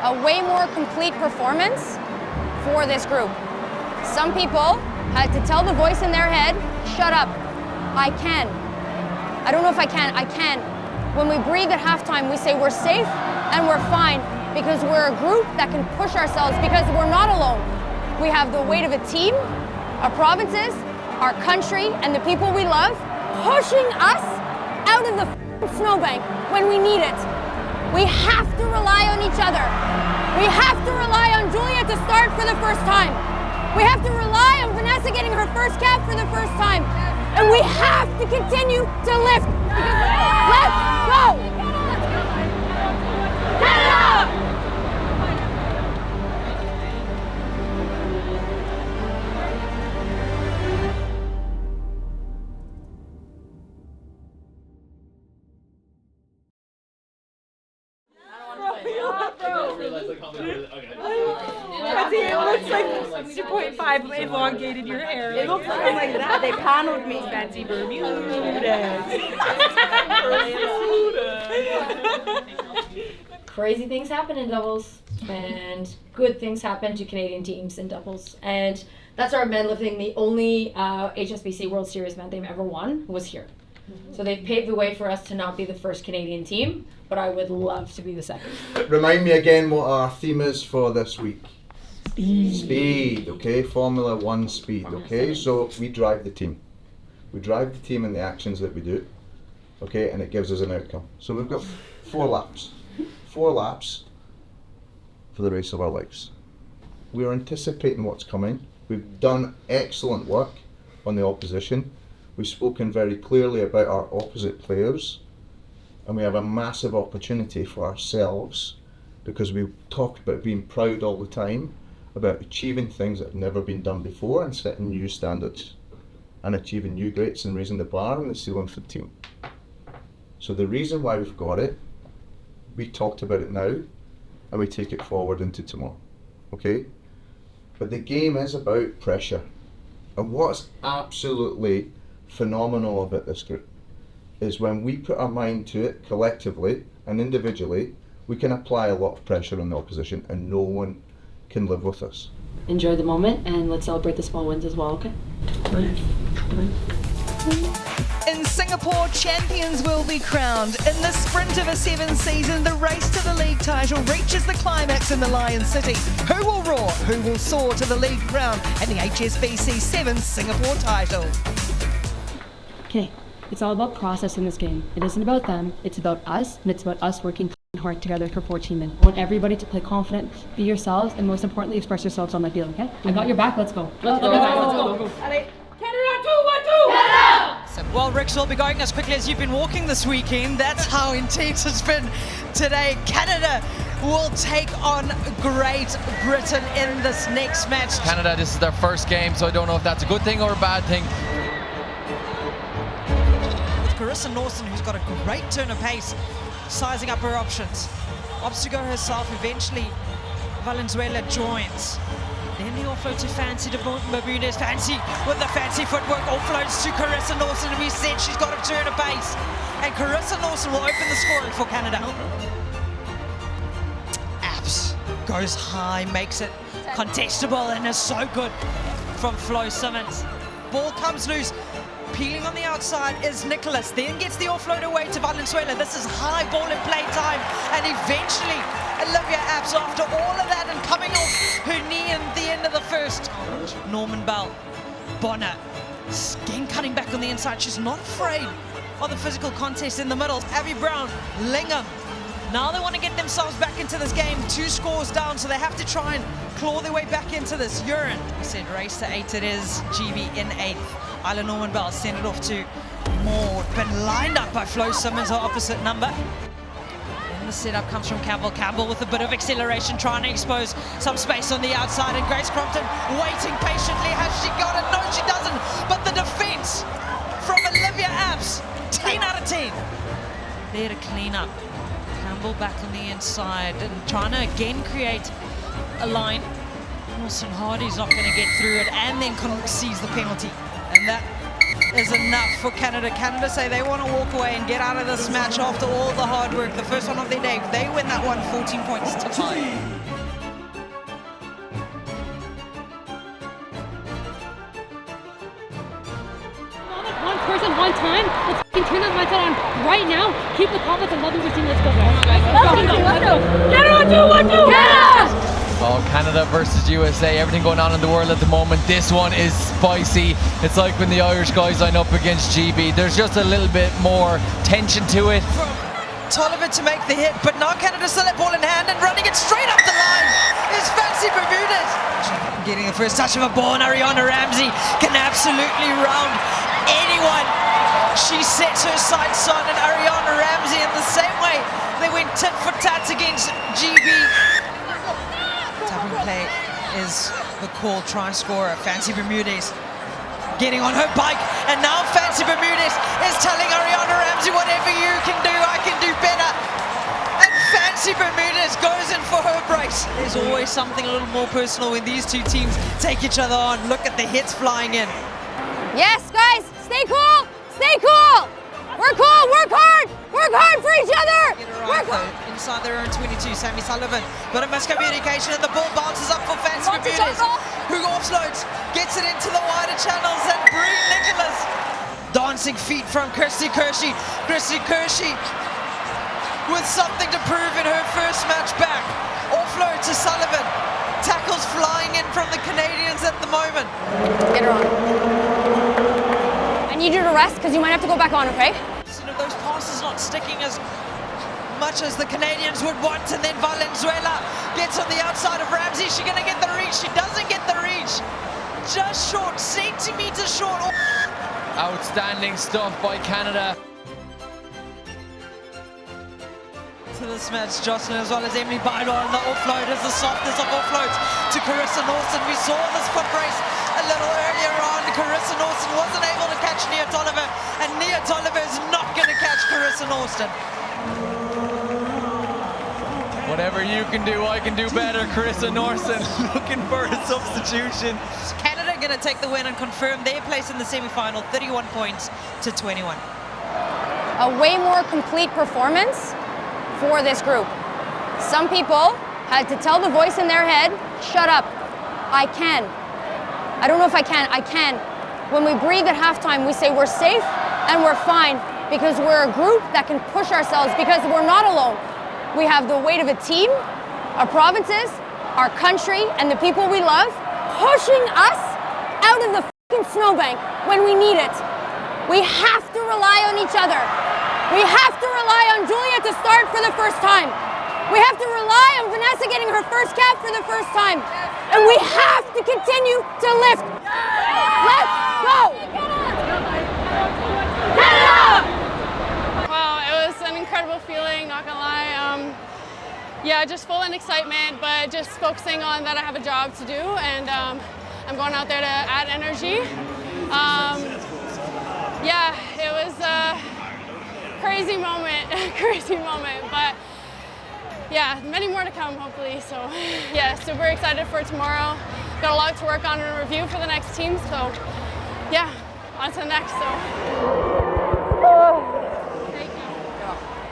a way more complete performance for this group. Some people had to tell the voice in their head, shut up, I can. I don't know if I can, I can. When we breathe at halftime, we say we're safe and we're fine because we're a group that can push ourselves because we're not alone. We have the weight of a team, our provinces, our country, and the people we love pushing us out of the snowbank when we need it. We have to rely on each other. We have to rely on Julia to start for the first time. We have to rely on Vanessa getting her first cap for the first time. And we have to continue to lift. Let's go! Canada! It looks like 2.5 elongated your hair. It looks like I'm like that. They paneled me. Fancy Bermudas. Crazy things happen in doubles, and good things happen to Canadian teams in doubles. And that's our men lifting. The only HSBC World Series event they've ever won was here. So they've paved the way for us to not be the first Canadian team, but I would love to be the second. Remind me again what our theme is for this week. Speed, okay? Formula 1 speed, okay? So we drive the team. We drive the team in the actions that we do, okay? And it gives us an outcome. So we've got 4 laps. 4 laps for the race of our lives. We're anticipating what's coming. We've done excellent work on the opposition. We've spoken very clearly about our opposite players, and we have a massive opportunity for ourselves because we talk about being proud all the time, about achieving things that have never been done before and setting new standards and achieving new greats and raising the bar and the ceiling for the team. So the reason why we've got it, we talked about it now and we take it forward into tomorrow, okay? But the game is about pressure. And what's absolutely phenomenal about this group is when we put our mind to it collectively and individually, we can apply a lot of pressure on the opposition and no one can live with us. Enjoy the moment and let's celebrate the small wins as well, okay? In Singapore, champions will be crowned. In the sprint of a 7th season, the race to the league title reaches the climax in the Lion City. Who will roar? Who will soar to the league crown and the HSBC 7th Singapore title? Okay, it's all about process in this game. It isn't about them, it's about us, and it's about us working hard together for 14 minutes. I want everybody to play confident, be yourselves, and most importantly, express yourselves on the field, okay? I got your back, let's go. Let's go. Canada 2-1-2! Well, Rix will be going as quickly as you've been walking this weekend. That's how intense it's been today. Canada will take on Great Britain in this next match. Canada, this is their first game, so I don't know if that's a good thing or a bad thing. With Carissa Norson, who's got a great turn of pace, sizing up her options. Opts to go herself, eventually Valenzuela joins. Then the offload to Fancy to Bermudez. Fancy with the fancy footwork, offloads to Carissa Norson, and we said she's got a turn of pace. And Carissa Norson will open the scoring for Canada. Apps goes high, makes it contestable, and is so good from Flo Simmons. Ball comes loose. Peeling on the outside is Nicholas, then gets the offload away to Valenzuela. This is high ball in play time, and eventually Olivia Apps, after all of that and coming off her knee in the end of the first. Norman Bell, Bonner, again cutting back on the inside. She's not afraid of the physical contest in the middle. Abby Brown, Lingham. Now they want to get themselves back into this game. 2 scores down, so they have to try and claw their way back into this. Urine, we said race to 8 it is. GB in 8th. Isla Norman Bell sent it off to Maud, but lined up by Flo Simmons, her opposite number. And the setup comes from Campbell. Campbell with a bit of acceleration, trying to expose some space on the outside, and Grace Crompton waiting patiently. Has she got it? No, she doesn't. But the defense from Olivia Apps, 10 out of 10. There to clean up. Campbell back on the inside and trying to again create a line. Wilson Hardy's not going to get through it, and then sees the penalty. And that is enough for Canada. Canada say they want to walk away and get out of this match after all the hard work. The first one of their day. They win that one 14 points to 5. person one time. Let's turn that mindset on right now. Keep the confidence and love your team. Let's go, guys. Let's go. Get it on 2, 1, 2. Oh, Canada versus USA, everything going on in the world at the moment. This one is spicy. It's like when the Irish guys line up against GB. There's just a little bit more tension to it. Tolliver to make the hit, but now Canada still have ball in hand and running it straight up the line is Fancy Bermudez. Getting the first touch of a ball, and Ariana Ramsey can absolutely round anyone she sets her sights on, and Ariana Ramsey in the same way they went tit for tat against GB. Tapping play is the call, try scorer, Fancy Bermudez getting on her bike, and now Fancy Bermudez is telling Ariana Ramsey, whatever you can do, I can do better. And Fancy Bermudez goes in for her brace. There's always something a little more personal when these two teams take each other on. Look at the hits flying in. Yes, guys, stay cool, stay cool. Work hard for each other. Get it right though, inside their own 22, Sammy Sullivan. But a miscommunication and the ball bounces up for Fancy Bermudez, who offloads, gets it into the wider channels, and Bree Nicholas. Dancing feet from Christy Kershey. Christy Kershey with something to prove in her first match back. Offload to Sullivan. Tackles flying in from the Canadians at the moment. Get her on. I need you to rest because you might have to go back on, okay? Those passes not sticking as much as the Canadians would want, and then Valenzuela gets on the outside of Ramsey. Is she gonna get the reach? She doesn't get the reach. Just short, centimeters short. Outstanding stuff by Canada. To this match, Jocelyn as well as Emily Bailo, and the offload is the softest of offloads to Carissa Norton. We saw this foot race a little earlier on. Carissa Norton wasn't able to catch Nia Tolliver, and Nia Tolliver is not going to catch Carissa Norton. Whatever you can do, I can do better. Carissa Norton looking for a substitution. Canada going to take the win and confirm their place in the semi-final, 31 points to 21. A way more complete performance for this group. Some people had to tell the voice in their head, shut up, I can. I don't know if I can. When we breathe at halftime, we say we're safe and we're fine because we're a group that can push ourselves because we're not alone. We have the weight of a team, our provinces, our country, and the people we love pushing us out of the fucking snowbank when we need it. We have to rely on each other. We have to rely on Julia to start for the first time. We have to rely on Vanessa getting her first cap for the first time. And we have to continue to lift. Let's go! Wow, it was an incredible feeling, not gonna lie. Yeah, just full in excitement, but just focusing on that I have a job to do, and I'm going out there to add energy. Yeah, it was a crazy moment, but yeah, many more to come, hopefully. So yeah, super excited for tomorrow. Got a lot to work on and review for the next team. So yeah, on to the next.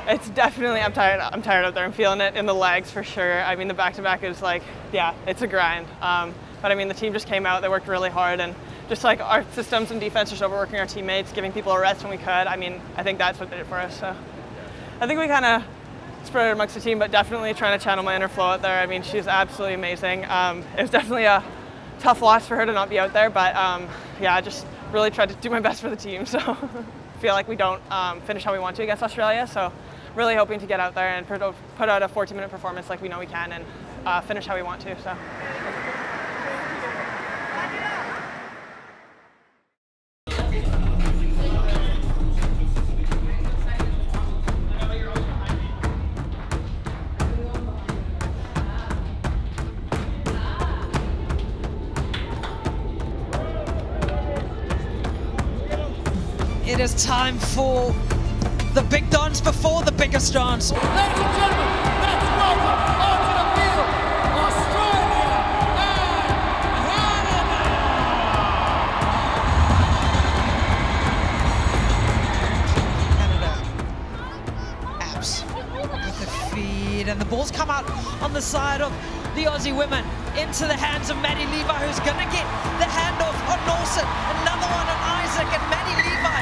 It's definitely, I'm tired out there. I'm feeling it in the legs for sure. I mean, the back-to-back is like, yeah, it's a grind. But I mean, the team just came out, they worked really hard, and just like our systems and defense just overworking our teammates, giving people a rest when we could. I mean, I think that's what did it for us. So I think we kind of spread it amongst the team, but definitely trying to channel my inner flow out there. I mean, she's absolutely amazing. It was definitely a tough loss for her to not be out there, but yeah, I just really tried to do my best for the team. So feel like we don't finish how we want to against Australia. So really hoping to get out there and put out a 14-minute performance like we know we can, and finish how we want to. So. It is time for the big dance before the biggest dance. Ladies and gentlemen, let's welcome onto the field, Australia and Canada. Abs with the feed, and the ball's come out on the side of the Aussie women into the hands of Maddie Levi, who's gonna get the handoff on Norton. Another one on Isaac, and Maddie Levi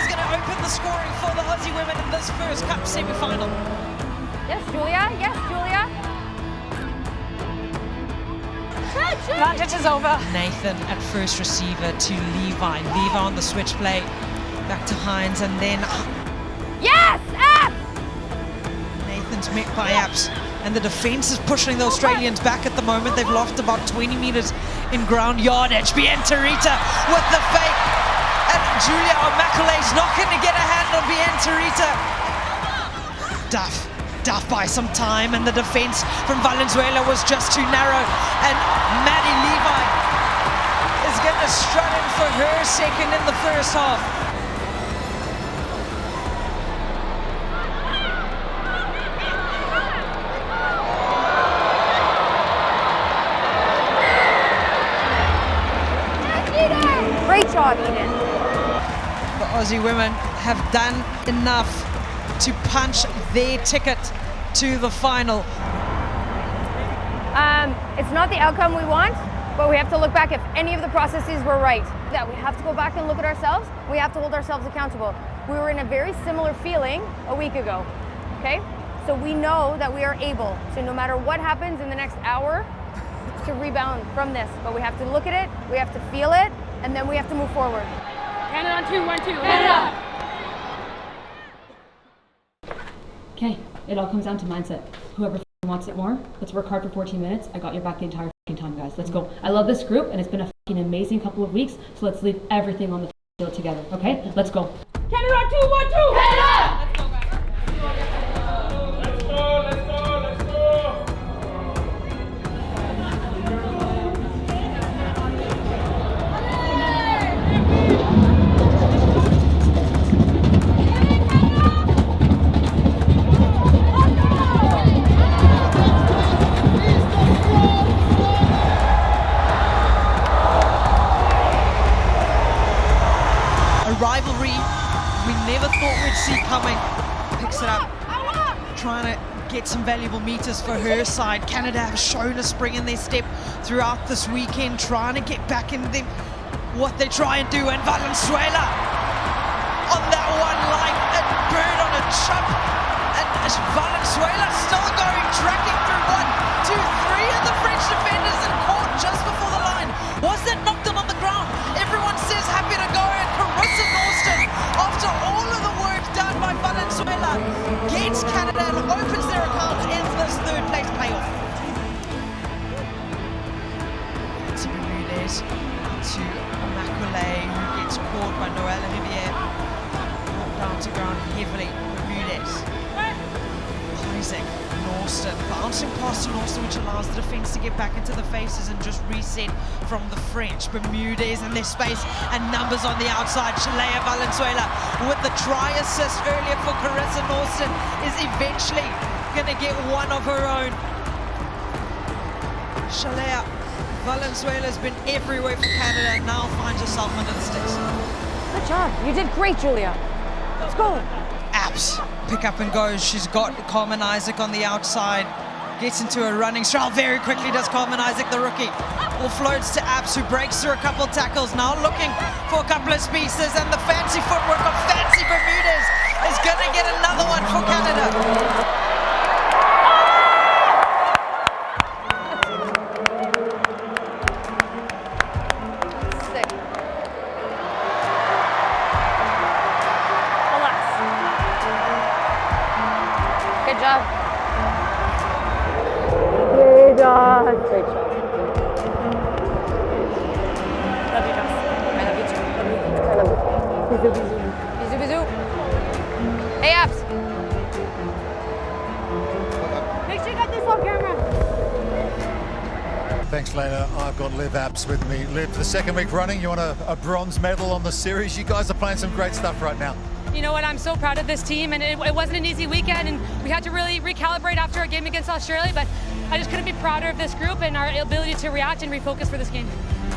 going to open the scoring for the Aussie women in this first Cup semi-final. Yes, Julia. Yes, Julia. Advantage is over. Nathan at first receiver to Levi. Levi on the switch play. Back to Hines and then Yes, Apps! Nathan's met by Apps. And the defence is pushing the Australians back at the moment. They've lost about 20 metres in ground yardage. Bien Tarita with the fake. And Julia O'Macaulay's not going to get a hand on Bien Tarita. Duff by some time, and the defence from Valenzuela was just too narrow. And Maddie Levi is going to strut in for her second in the first half. Great job, Eden. The Aussie women have done enough to punch their ticket to the final. It's not the outcome we want, but we have to look back if any of the processes were right. That we have to go back and look at ourselves. We have to hold ourselves accountable. We were in a very similar feeling a week ago, okay? So we know that we are able to, no matter what happens in the next hour, to rebound from this. But we have to look at it, we have to feel it, and then we have to move forward. Canada on 2, 1, 2. Canada! Okay, it all comes down to mindset. Whoever wants it more, let's work hard for 14 minutes. I got your back the entire time, guys. Let's go. I love this group, and it's been a amazing couple of weeks, so let's leave everything on the field together, okay? Let's go. Canada on 2, 1, 2. Canada! Let's go, guys. Let's go, let's go, let's go. Rivalry we never thought we'd see coming. Picks it up, trying to get some valuable meters for her side. Canada have shown a spring in their step throughout this weekend, trying to get back in them what they try and do. And Valenzuela on that one line, a bird on a chop, and Valenzuela still going, tracking through 1, 2, 3 of the French defenders and caught just before the line. Was that knocked on the ground? Everyone says happy to go, and Carissa Norton, after all of the work done by Valenzuela, gets Canada and opens their account in this third place playoff. To Bermudez, to Macaulay, who gets caught by Noelle Olivier, down to ground heavily. Bermudez, Isaac, Norston, bouncing past to Norston, which allows the defence to get back into the faces and just reset from the French. Bermudez in their space and numbers on the outside. Shalea Valenzuela with the try assist earlier for Carissa Norston is eventually going to get one of her own. Shalea Valenzuela has been everywhere for Canada and now finds herself under the sticks. Good job. You did great, Julia. Let's go. Apps, pick up and goes. She's got Carmen Isaac on the outside. Gets into a running straddle very quickly, does Carmen Isaac, the rookie. All floats to Apps, who breaks through a couple of tackles. Now looking for a couple of pieces, and the fancy footwork of Fancy Bermudez is going to get another one for Canada. Good job. Good job. Great job. Love you, Jess. I love you too. I love you. Bisous, bisous. Bisous, bisous. Hey, Apps. Make sure you got this on camera. Thanks, Lena. I've got Liv Apps with me. Liv, for the second week running, you want a bronze medal on the series. You guys are playing some great stuff right now. You know what, I'm so proud of this team, and it wasn't an easy weekend, and we had to really recalibrate after our game against Australia, but I just couldn't be prouder of this group and our ability to react and refocus for this game.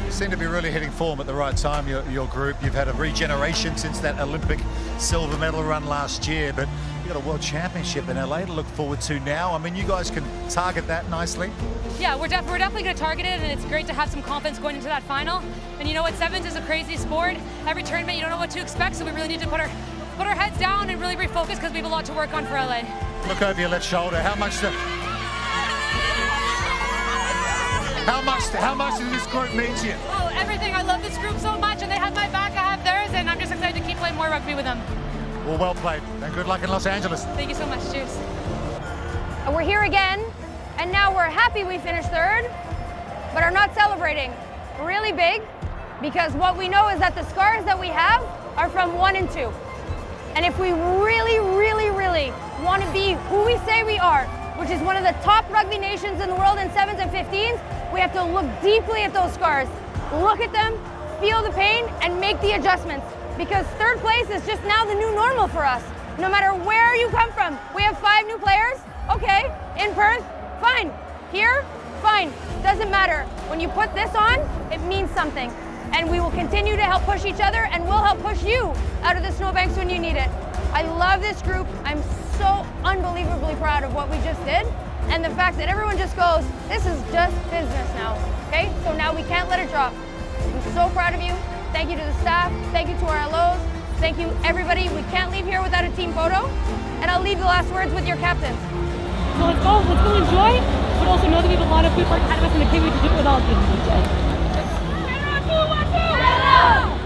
You seem to be really hitting form at the right time, your group. You've had a regeneration since that Olympic silver medal run last year, but got a World Championship in LA to look forward to now. I mean, you guys can target that nicely. Yeah, we're definitely going to target it, and it's great to have some confidence going into that final. And you know what, sevens is a crazy sport. Every tournament, you don't know what to expect, so we really need to put our heads down and really refocus because we have a lot to work on for LA. Look over your left shoulder. How much does this group mean to you? Oh, everything. I love this group so much, and they have my back, I have theirs, and I'm just excited to keep playing more rugby with them. Well played, and good luck in Los Angeles. Thank you so much. Cheers. And we're here again, and now we're happy we finished third, but are not celebrating really big, because what we know is that the scars that we have are from 1 and 2. And if we really, really, really want to be who we say we are, which is one of the top rugby nations in the world in 7s and 15s, we have to look deeply at those scars, look at them, feel the pain, and make the adjustments. Because third place is just now the new normal for us. No matter where you come from, we have 5 new players, okay, in Perth, fine. Here, fine, doesn't matter. When you put this on, it means something. And we will continue to help push each other, and we'll help push you out of the snowbanks when you need it. I love this group. I'm so unbelievably proud of what we just did. And the fact that everyone just goes, this is just business now, okay? So now we can't let it drop. I'm so proud of you. Thank you to the staff. Thank you to our LOs. Thank you, everybody. We can't leave here without a team photo. And I'll leave the last words with your captains. So let's go enjoy, but also know that we have a lot of good work ahead of us and a can't wait to do it with all of you. 3, 2, 1, 2!